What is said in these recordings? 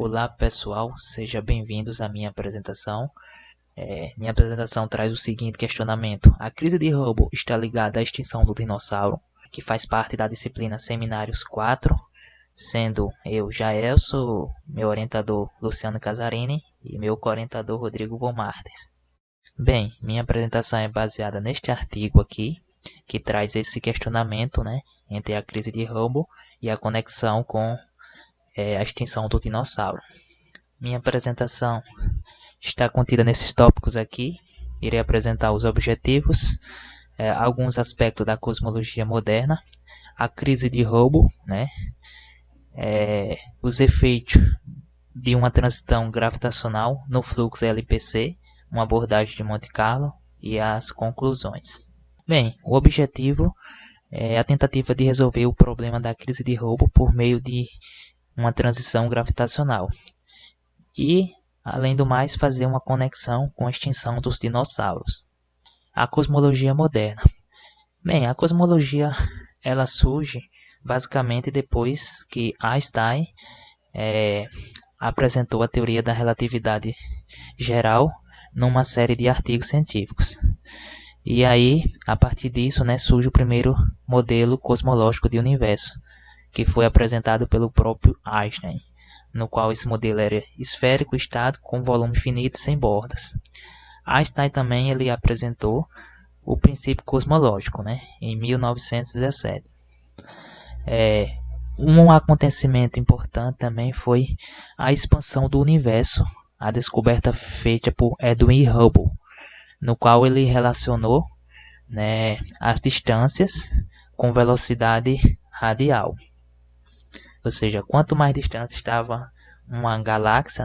Olá pessoal, sejam bem-vindos à minha apresentação. Minha apresentação traz o seguinte questionamento: a crise de Hubble está ligada à extinção do dinossauro, que faz parte da disciplina Seminários 4, sendo eu Jaelso, meu orientador Luciano Casarini e meu co-orientador Rodrigo Bomartes. Bem, minha apresentação é baseada neste artigo aqui, que traz esse questionamento, entre a crise de Hubble e a conexão com a extinção do dinossauro. Minha apresentação está contida nesses tópicos aqui. Irei apresentar os objetivos, alguns aspectos da cosmologia moderna, a crise de Hubble, os efeitos de uma transição gravitacional no fluxo LPC, uma abordagem de Monte Carlo e as conclusões. Bem, o objetivo é a tentativa de resolver o problema da crise de Hubble por meio de uma transição gravitacional e, além do mais, fazer uma conexão com a extinção dos dinossauros. A cosmologia moderna. Bem, a cosmologia ela surge basicamente depois que Einstein apresentou a teoria da relatividade geral numa série de artigos científicos. E aí, a partir disso, surge o primeiro modelo cosmológico de universo, que foi apresentado pelo próprio Einstein, no qual esse modelo era esférico, estático, com volume finito sem bordas. Einstein também ele apresentou o princípio cosmológico, em 1917. Um acontecimento importante também foi a expansão do universo, a descoberta feita por Edwin Hubble, no qual ele relacionou as distâncias com velocidade radial. Ou seja, quanto mais distante estava uma galáxia,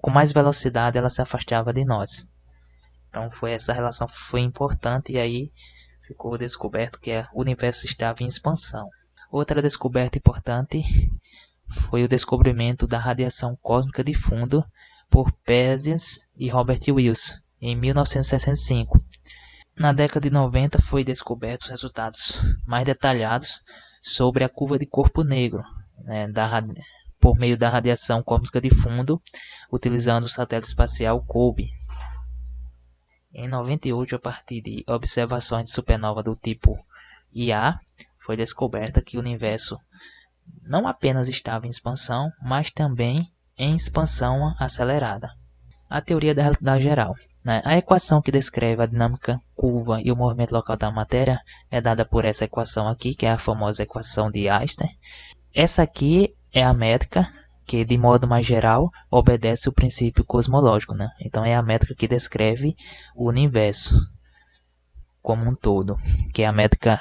com mais velocidade ela se afastava de nós. Então essa relação foi importante e aí ficou descoberto que o universo estava em expansão. Outra descoberta importante foi o descobrimento da radiação cósmica de fundo por Perseus e Robert Wilson em 1965. Na década de 90 foi descobertos resultados mais detalhados sobre a curva de corpo negro, por meio da radiação cósmica de fundo, utilizando o satélite espacial COBE. Em 98, a partir de observações de supernova do tipo Ia, foi descoberta que o universo não apenas estava em expansão, mas também em expansão acelerada. A teoria da relatividade geral. A equação que descreve a dinâmica curva e o movimento local da matéria é dada por essa equação aqui, que é a famosa equação de Einstein. Essa aqui é a métrica que, de modo mais geral, obedece o princípio cosmológico. Então, é a métrica que descreve o universo como um todo, que é a métrica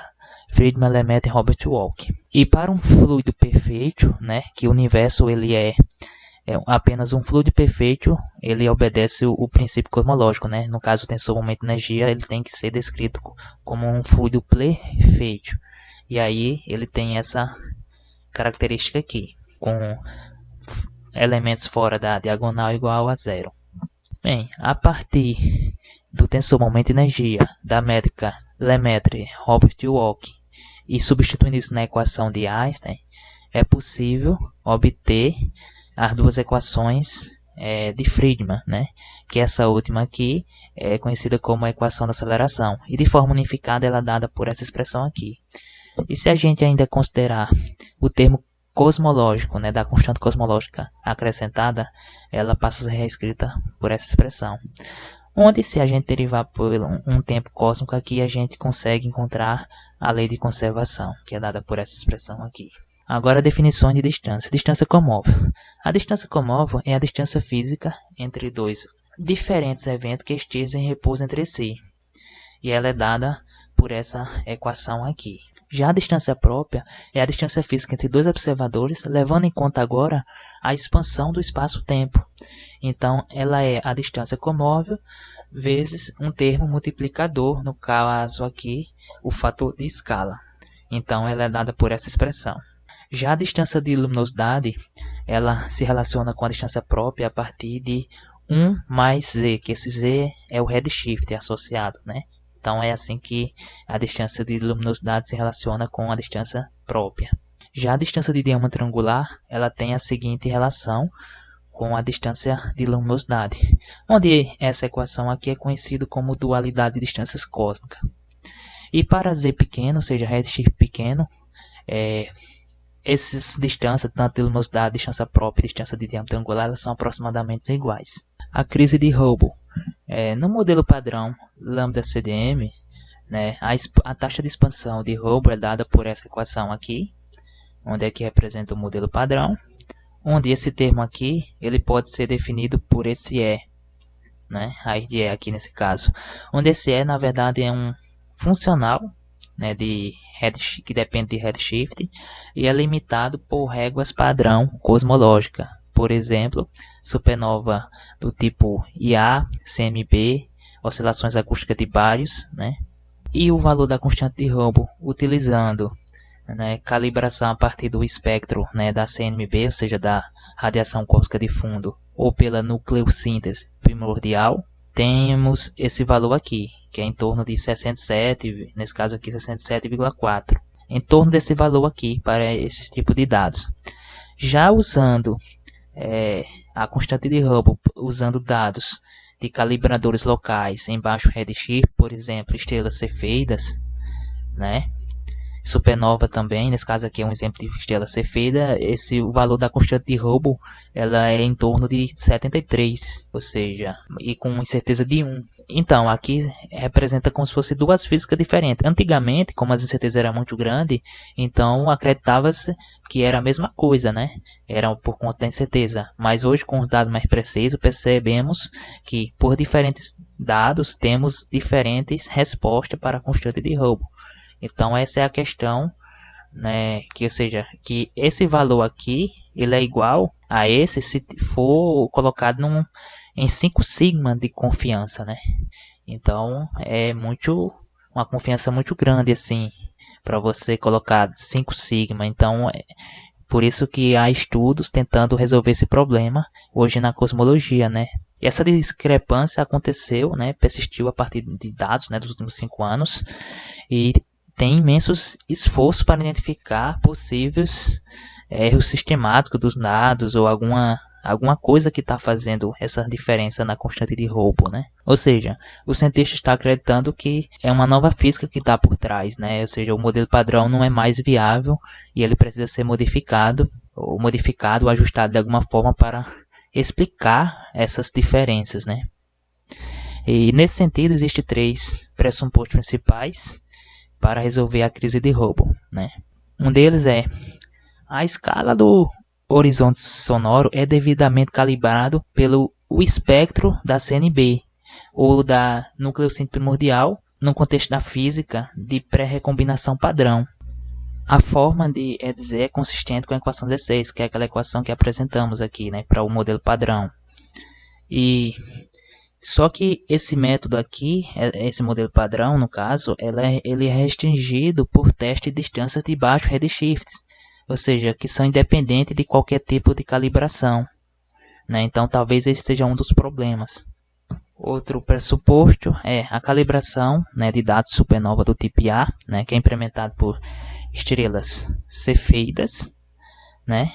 Friedmann, Lemaitre e Robert Walk. E para um fluido perfeito, que o universo ele é apenas um fluido perfeito, ele obedece o princípio cosmológico. No caso, o tensor momento de energia ele tem que ser descrito como um fluido perfeito. E aí ele tem essa característica aqui, com elementos fora da diagonal igual a zero. Bem, a partir do tensor momento de energia, da métrica Lemaitre, Robert Walk, e substituindo isso na equação de Einstein, é possível obter as duas equações de Friedmann, que essa última aqui é conhecida como a equação da aceleração, e de forma unificada ela é dada por essa expressão aqui. E se a gente ainda considerar o termo cosmológico, da constante cosmológica acrescentada, ela passa a ser reescrita por essa expressão. Onde, se a gente derivar por um tempo cósmico aqui, a gente consegue encontrar a lei de conservação, que é dada por essa expressão aqui. Agora, definições de distância. Distância comóvel. A distância comóvel é a distância física entre dois diferentes eventos que estejam em repouso entre si. E ela é dada por essa equação aqui. Já a distância própria é a distância física entre dois observadores, levando em conta agora a expansão do espaço-tempo. Então, ela é a distância comóvel vezes um termo multiplicador, no caso aqui, o fator de escala. Então, ela é dada por essa expressão. Já a distância de luminosidade, ela se relaciona com a distância própria a partir de 1 mais z, que esse z é o redshift associado, Então, é assim que a distância de luminosidade se relaciona com a distância própria. Já a distância de diâmetro angular, ela tem a seguinte relação com a distância de luminosidade, onde essa equação aqui é conhecida como dualidade de distâncias cósmicas. E para z pequeno, ou seja, redshift pequeno, essas distâncias, tanto de luminosidade, distância própria e distância de diâmetro angular, elas são aproximadamente iguais. A crise de Hubble. No modelo padrão lambda CDM, né, a taxa de expansão de Hubble é dada por essa equação aqui, onde é que representa o modelo padrão, onde esse termo aqui ele pode ser definido por esse E, né, raiz de E aqui nesse caso, onde esse E na verdade é um funcional, né, que depende de redshift e é limitado por réguas padrão cosmológica. Por exemplo, supernova do tipo Ia, CMB, oscilações acústicas de Bários, né? E o valor da constante de Hubble utilizando, né, calibração a partir do espectro, né, da CMB, ou seja, da radiação cósmica de fundo, ou pela nucleossíntese primordial, temos esse valor aqui, que é em torno de 67, nesse caso aqui 67,4. Em torno desse valor aqui para esse tipo de dados. Já usando a constante de Hubble, usando dados de calibradores locais em baixo redshift, por exemplo, estrelas cefeidas, né? Supernova também, nesse caso aqui é um exemplo de estrela cefeida, o valor da constante de Hubble ela é em torno de 73, ou seja, e com incerteza de 1. Então, aqui representa como se fosse duas físicas diferentes. Antigamente, como as incertezas eram muito grandes, então acreditava-se que era a mesma coisa, né? Era por conta da incerteza. Mas hoje, com os dados mais precisos, percebemos que por diferentes dados temos diferentes respostas para a constante de Hubble. Então essa é a questão, né, que, ou seja, que esse valor aqui ele é igual a esse se for colocado em 5 sigma de confiança, né? Então é uma confiança muito grande assim para você colocar 5 sigma. Então por isso que há estudos tentando resolver esse problema hoje na cosmologia, né? E essa discrepância aconteceu, né, persistiu a partir de dados, né, dos últimos 5 anos e tem imensos esforços para identificar possíveis erros sistemáticos dos dados ou alguma coisa que está fazendo essa diferença na constante de Hubble, né? Ou seja, o cientista está acreditando que é uma nova física que está por trás, né? Ou seja, o modelo padrão não é mais viável e ele precisa ser modificado, ou ajustado de alguma forma para explicar essas diferenças, né? E nesse sentido, existem 3 pressupostos principais para resolver a crise de Hubble, né? Um deles é a escala do horizonte sonoro é devidamente calibrado pelo espectro da CNB ou da nucleossíntese primordial no contexto da física de pré-recombinação padrão. A forma de EDZ é consistente com a equação 16, que é aquela equação que apresentamos aqui, né, para o modelo padrão. E só que esse método aqui, esse modelo padrão, no caso, ele é restringido por testes de distâncias de baixo redshift, ou seja, que são independentes de qualquer tipo de calibração, né? Então, talvez esse seja um dos problemas. Outro pressuposto é a calibração, né, de dados supernova do tipo A, né, que é implementado por estrelas cefeidas, né?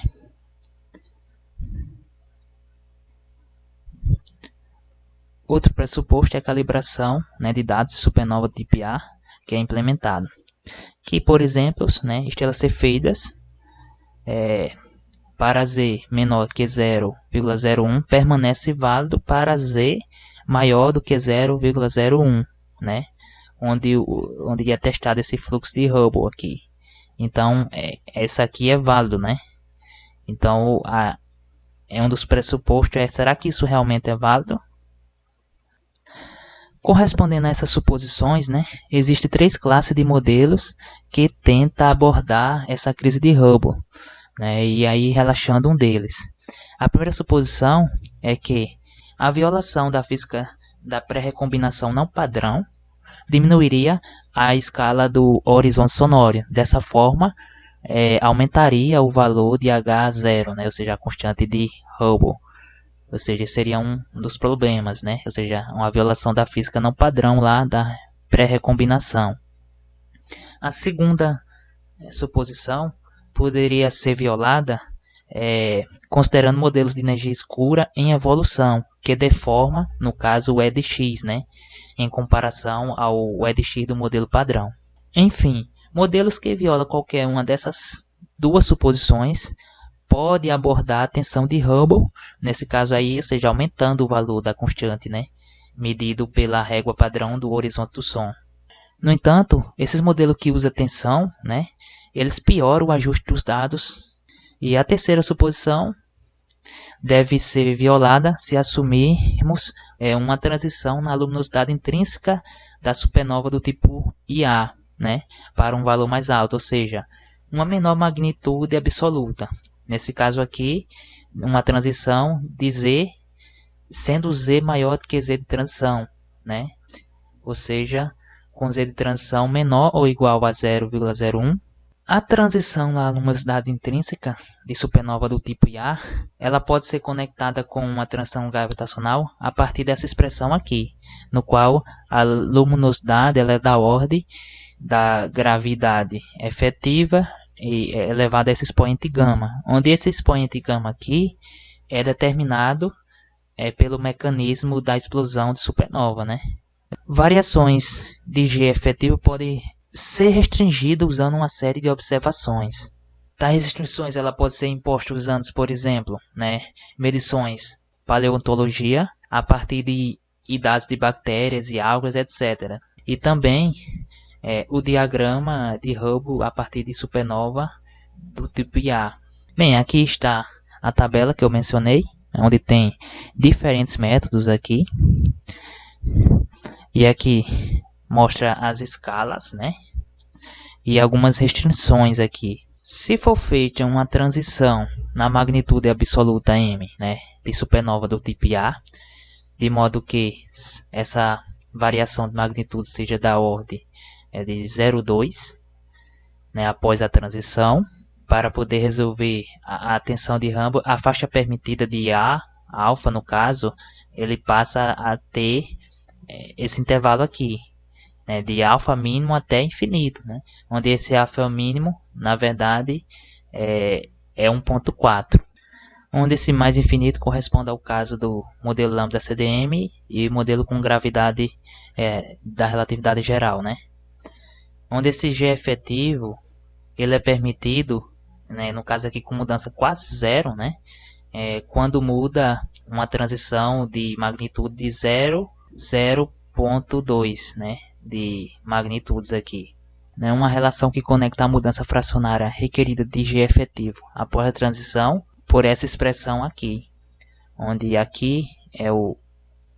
Outro pressuposto é a calibração, né, de dados de supernova tipo A, que é implementado. Que, por exemplo, né, estrelas cefeidas para Z menor que 0,01 permanece válido para Z maior do que 0,01, né, onde é testado esse fluxo de Hubble aqui. Então, essa aqui é válido, né? Então, é um dos pressupostos. Será que isso realmente é válido? Correspondendo a essas suposições, né, existem 3 classes de modelos que tentam abordar essa crise de Hubble, né, e aí relaxando um deles. A primeira suposição é que a violação da física da pré-recombinação não padrão diminuiria a escala do horizonte sonoro. Dessa forma, aumentaria o valor de H0, né, ou seja, a constante de Hubble. Ou seja, seria um dos problemas, né? Ou seja, uma violação da física não padrão lá da pré-recombinação. A segunda suposição poderia ser violada considerando modelos de energia escura em evolução, que deforma, no caso, o EDX, né, em comparação ao EDX do modelo padrão. Enfim, modelos que violam qualquer uma dessas duas suposições pode abordar a tensão de Hubble, nesse caso aí, ou seja, aumentando o valor da constante, né, medido pela régua padrão do horizonte do som. No entanto, esses modelos que usam tensão, né, eles pioram o ajuste dos dados. E a terceira suposição deve ser violada se assumirmos uma transição na luminosidade intrínseca da supernova do tipo Ia, né, para um valor mais alto, ou seja, uma menor magnitude absoluta. Nesse caso aqui, uma transição de Z, sendo Z maior do que Z de transição, né, ou seja, com Z de transição menor ou igual a 0,01. A transição na luminosidade intrínseca de supernova do tipo Ia, ela pode ser conectada com uma transição gravitacional a partir dessa expressão aqui, no qual a luminosidade ela é da ordem da gravidade efetiva e elevada a esse expoente gama, onde esse expoente gama aqui é determinado pelo mecanismo da explosão de supernova, né? Variações de G efetivo podem ser restringido usando uma série de observações. Tais restrições ela pode ser imposta usando, por exemplo, né, medições paleontologia a partir de idades de bactérias e algas, etc. E também o diagrama de Hubble a partir de supernova do tipo Ia. Bem, aqui está a tabela que eu mencionei, onde tem diferentes métodos aqui. E aqui mostra as escalas, né? E algumas restrições aqui. Se for feita uma transição na magnitude absoluta M, né, de supernova do tipo Ia, de modo que essa variação de magnitude seja da ordem de 0,2, né, após a transição, para poder resolver a tensão de Hubble, a faixa permitida de Ia, alfa no caso, ele passa a ter esse intervalo aqui, né, de alfa mínimo até infinito, né, onde esse alfa mínimo, na verdade, é 1.4, onde esse mais infinito corresponde ao caso do modelo lambda CDM e modelo com gravidade da relatividade geral, né, onde esse G efetivo ele é permitido, né, no caso aqui com mudança quase zero, né, quando muda uma transição de magnitude de 0,2, né, de magnitudes aqui. Né, uma relação que conecta a mudança fracionária requerida de G efetivo após a transição por essa expressão aqui, onde aqui é o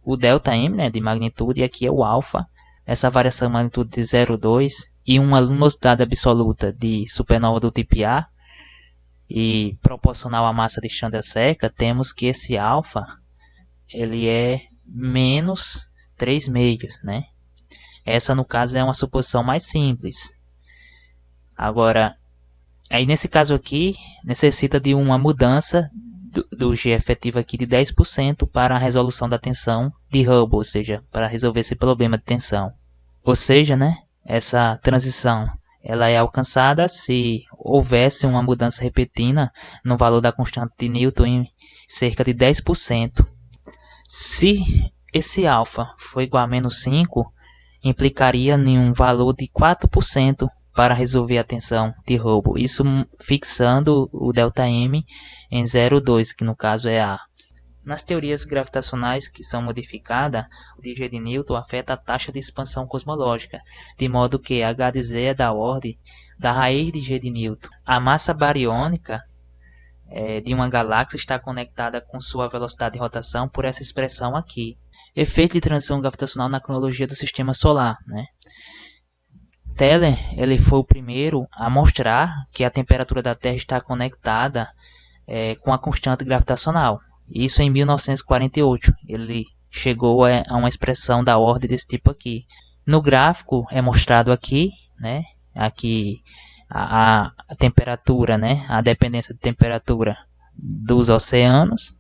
ΔM, né, de magnitude, e aqui é o alfa, essa variação de magnitude de 0,2 e uma luminosidade absoluta de supernova do tipo Ia e proporcional à massa de Chandrasekhar, temos que esse alfa ele é menos 3 meios, né? Essa no caso é uma suposição mais simples. Agora, aí nesse caso aqui necessita de uma mudança do G efetivo aqui de 10% para a resolução da tensão de Hubble, ou seja, para resolver esse problema de tensão. Ou seja, né, essa transição ela é alcançada se houvesse uma mudança repentina no valor da constante de Newton em cerca de 10%. Se esse alfa for igual a menos 5, implicaria em um valor de 4% para resolver a tensão de Hubble, isso fixando o ΔM em 0,2, que no caso é A. Nas teorias gravitacionais que são modificadas, o de G de Newton afeta a taxa de expansão cosmológica, de modo que h de z é da ordem da raiz de G de Newton. A massa bariônica de uma galáxia está conectada com sua velocidade de rotação por essa expressão aqui. Efeito de transição gravitacional na cronologia do Sistema Solar, né? Teller ele foi o primeiro a mostrar que a temperatura da Terra está conectada com a constante gravitacional. Isso em 1948. Ele chegou a uma expressão da ordem desse tipo aqui. No gráfico é mostrado aqui, né? Aqui a temperatura, né? A dependência de temperatura dos oceanos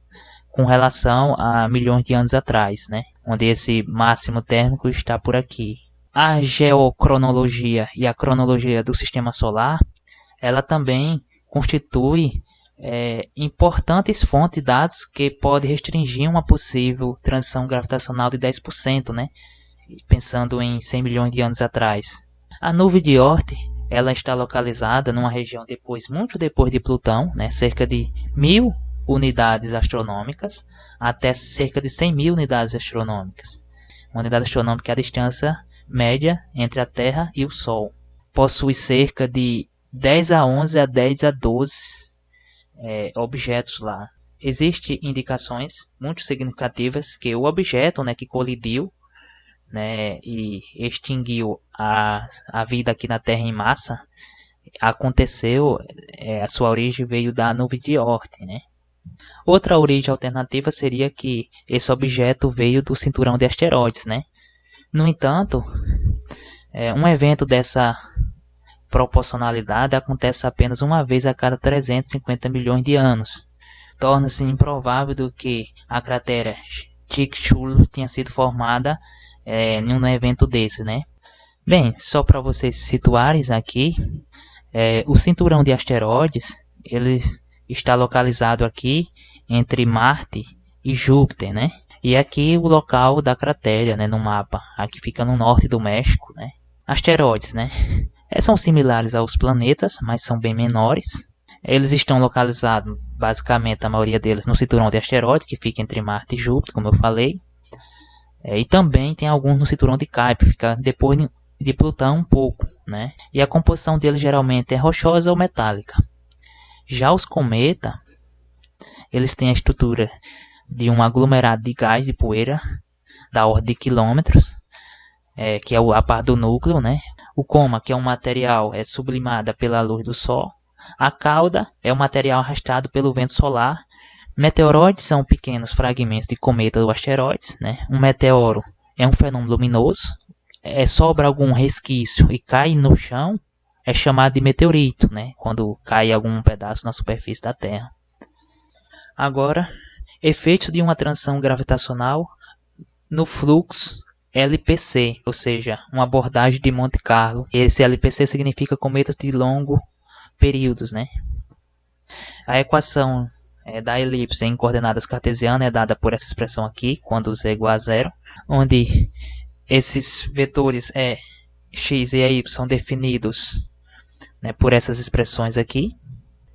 com relação a milhões de anos atrás, né? Onde esse máximo térmico está por aqui. A geocronologia e a cronologia do Sistema Solar, ela também constitui importantes fontes de dados que pode restringir uma possível transição gravitacional de 10%, né? Pensando em 100 milhões de anos atrás. A nuvem de Oort, ela está localizada numa região muito depois de Plutão, né? Cerca de 1000 unidades astronômicas até cerca de 100 mil unidades astronômicas. Uma unidade astronômica é a distância média entre a Terra e o Sol. Possui cerca de 10 a 11 a 10 a 12 objetos lá. Existem indicações muito significativas que o objeto, né, que colidiu, né, e extinguiu a vida aqui na Terra em massa, aconteceu, a sua origem veio da nuvem de Oort, né? Outra origem alternativa seria que esse objeto veio do cinturão de asteroides, né? No entanto, um evento dessa proporcionalidade acontece apenas uma vez a cada 350 milhões de anos. Torna-se improvável do que a cratera Chicxulub tenha sido formada em um evento desse, né? Bem, só para vocês se situarem aqui, o cinturão de asteroides ele está localizado aqui entre Marte e Júpiter, né? E aqui o local da cratera, né, no mapa. Aqui fica no norte do México, né? Asteroides, né? São similares aos planetas, mas são bem menores. Eles estão localizados, basicamente, a maioria deles, no cinturão de asteroides, que fica entre Marte e Júpiter, como eu falei. E também tem alguns no cinturão de Kuiper, fica depois de Plutão um pouco, né? E a composição deles geralmente é rochosa ou metálica. Já os cometas, eles têm a estrutura de um aglomerado de gás e poeira da ordem de quilômetros, que é a parte do núcleo, né? O coma, que é um material sublimado pela luz do Sol. A cauda é um material arrastado pelo vento solar. Meteoroides são pequenos fragmentos de cometas ou asteroides, né? Um meteoro é um fenômeno luminoso. Sobra algum resquício e cai no chão, é chamado de meteorito, né? Quando cai algum pedaço na superfície da Terra. Agora, efeitos de uma transição gravitacional no fluxo LPC, ou seja, uma abordagem de Monte Carlo. Esse LPC significa cometas de longo períodos, né? A equação da elipse em coordenadas cartesianas é dada por essa expressão aqui, quando z é igual a zero, onde esses vetores x e y são definidos, né, por essas expressões aqui.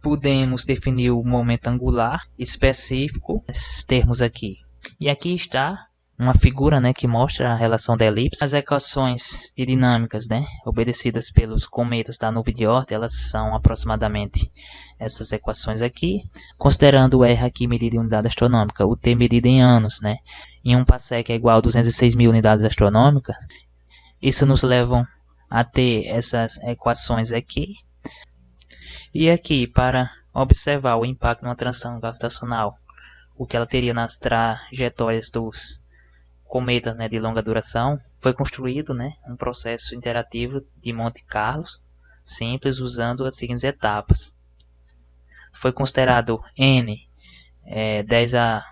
Podemos definir o momento angular específico, esses termos aqui. E aqui está uma figura, né, que mostra a relação da elipse. As equações de dinâmicas, né, obedecidas pelos cometas da nuvem de Oort, elas são aproximadamente essas equações aqui, considerando o R aqui medido em unidade astronômica, o T medido em anos, né, em um parsec é igual a 206 mil unidades astronômicas. Isso nos leva a ter essas equações aqui. E aqui, para observar o impacto de uma transição gravitacional, o que ela teria nas trajetórias dos cometas, né, de longa duração, foi construído, né, um processo interativo de Monte Carlo simples, usando as seguintes etapas. Foi considerado n 10 a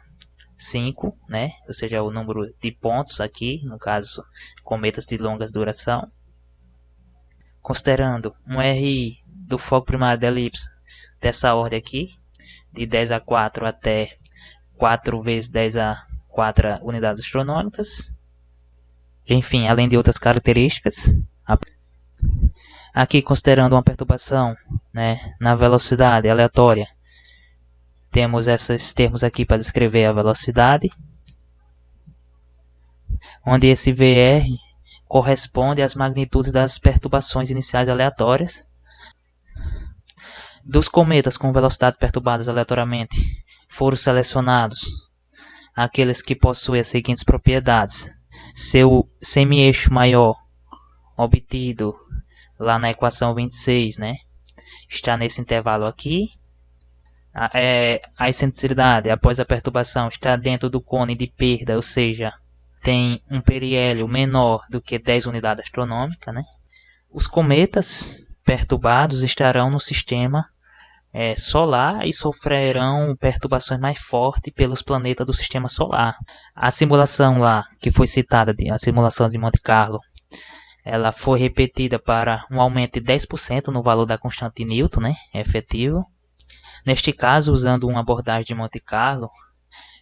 5, né, ou seja, o número de pontos aqui, no caso, cometas de longa duração. Considerando um RI do foco primário da elipse dessa ordem aqui, de 10 a 4 até 4 vezes 10 a 4 unidades astronômicas. Enfim, além de outras características. Aqui, considerando uma perturbação, né, na velocidade aleatória, temos esses termos aqui para descrever a velocidade, onde esse VR corresponde às magnitudes das perturbações iniciais aleatórias. Dos cometas com velocidade perturbadas aleatoriamente, foram selecionados aqueles que possuem as seguintes propriedades. Seu semi-eixo maior, obtido lá na equação 26, né, está nesse intervalo aqui. A excentricidade após a perturbação está dentro do cone de perda, ou seja, tem um periélio menor do que 10 unidades astronômicas, né? Os cometas perturbados estarão no sistema solar e sofrerão perturbações mais fortes pelos planetas do sistema solar. A simulação lá, que foi citada, a simulação de Monte Carlo, ela foi repetida para um aumento de 10% no valor da constante de Newton, né, efetivo. Neste caso, usando uma abordagem de Monte Carlo,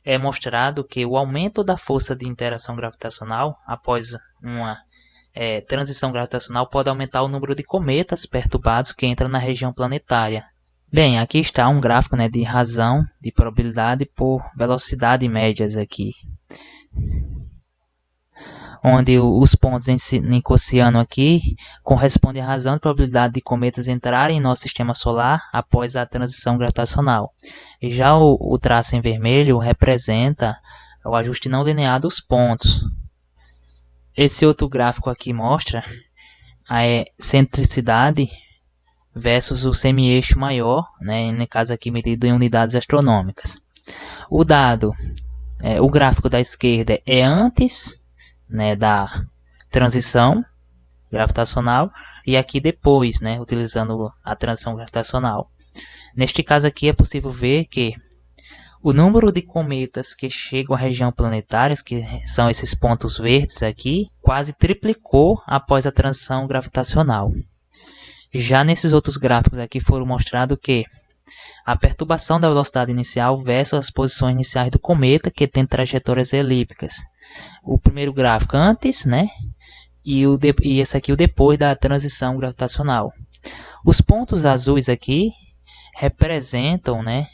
é mostrado que o aumento da força de interação gravitacional após uma transição gravitacional pode aumentar o número de cometas perturbados que entram na região planetária. Bem, aqui está um gráfico, né, de razão de probabilidade por velocidade médias aqui, onde os pontos em Nicossiano aqui correspondem à razão de probabilidade de cometas entrarem em nosso sistema solar após a transição gravitacional. E já o traço em vermelho representa o ajuste não linear dos pontos. Esse outro gráfico aqui mostra a excentricidade versus o semi-eixo maior, né, no caso aqui medido em unidades astronômicas. O gráfico da esquerda é antes, né, da transição gravitacional e aqui depois, né, utilizando a transição gravitacional. Neste caso aqui é possível ver que o número de cometas que chegam à região planetária, que são esses pontos verdes aqui, quase triplicou após a transição gravitacional. Já nesses outros gráficos aqui foram mostrado que a perturbação da velocidade inicial versus as posições iniciais do cometa, que tem trajetórias elípticas. O primeiro gráfico antes, né? E esse aqui o depois da transição gravitacional. Os pontos azuis aqui representam, né,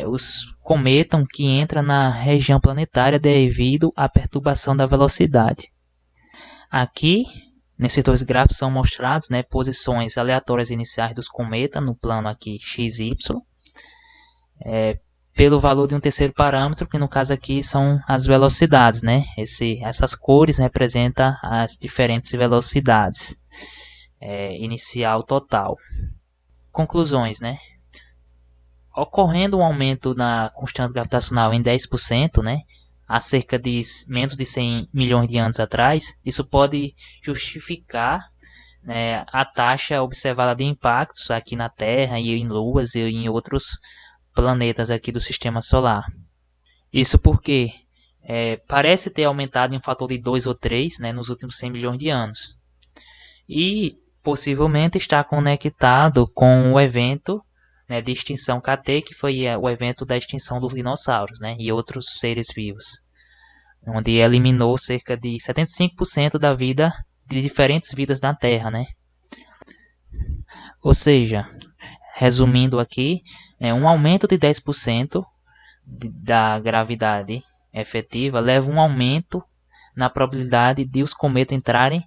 os cometas que entram na região planetária devido à perturbação da velocidade. Aqui, nesses dois gráficos são mostrados, né, posições aleatórias iniciais dos cometas no plano aqui XY, pelo valor de um terceiro parâmetro, que no caso aqui são as velocidades, né? Essas cores representam as diferentes velocidades inicial total. Conclusões, né? Ocorrendo um aumento na constante gravitacional em 10%, né, há cerca de menos de 100 milhões de anos atrás, isso pode justificar, né, a taxa observada de impactos aqui na Terra e em luas e em outros planetas aqui do Sistema Solar. Isso porque parece ter aumentado em um fator de 2 ou 3, né, nos últimos 100 milhões de anos. E possivelmente está conectado com o evento, né, de extinção KT, que foi o evento da extinção dos dinossauros, né, e outros seres vivos, onde eliminou cerca de 75% da vida de diferentes vidas na Terra, né? Ou seja, resumindo aqui, um aumento de 10% da gravidade efetiva leva um aumento na probabilidade de os cometas entrarem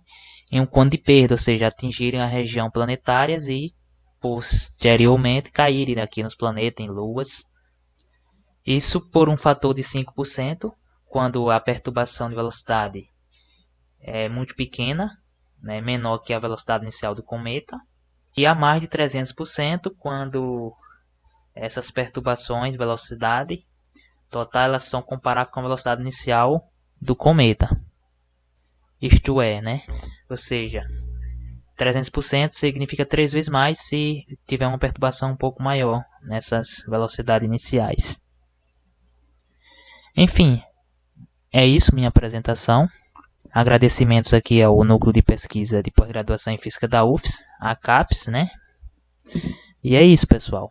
em um cone de perda, ou seja, atingirem a região planetária e posteriormente caírem aqui nos planetas, em luas. Isso por um fator de 5%, quando a perturbação de velocidade é muito pequena, né, menor que a velocidade inicial do cometa, e a mais de 300% quando essas perturbações de velocidade total elas são comparáveis com a velocidade inicial do cometa. Isto é, né? Ou seja, 300% significa 3 vezes mais se tiver uma perturbação um pouco maior nessas velocidades iniciais. Enfim, é isso minha apresentação. Agradecimentos aqui ao Núcleo de Pesquisa de Pós-Graduação em Física da UFES, a CAPES, né? E é isso, pessoal.